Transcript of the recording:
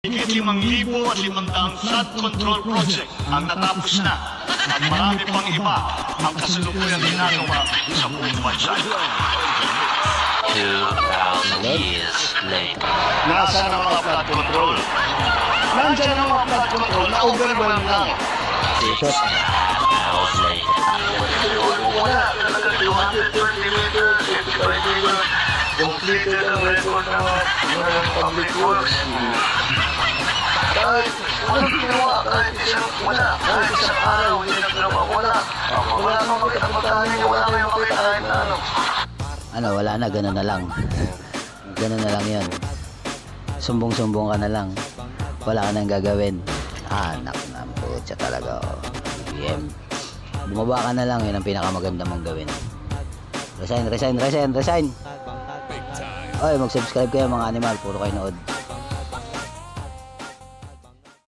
Higit 5,500 flood control project ang natapos na at marami pang iba ang kasalukuyang ginagawa sa buong bansa. 2,000 years later. Nasaan ang mga flood control? Nandiyan ang mga flood control na overwhelm lang. 6 hours later. Wala, talaga 230 meters, 55 meters, completed ang record ng public works. Kahit walang ginawa, kahit isang araw, hindi nagnawa, wala. Wala nang makita magkano, wala kayong makita kahit na ano. Ano, wala na, gano'n na lang. Gano'n na lang yun. Sumbong-sumbong ka na lang. Wala ka nang gagawin. Anak ng putya talaga. BM. Bumaba ka na lang, yun ang pinakamaganda mong gawin. Resign. Oy, mag-subscribe kayo mga animal, puro kayo nood.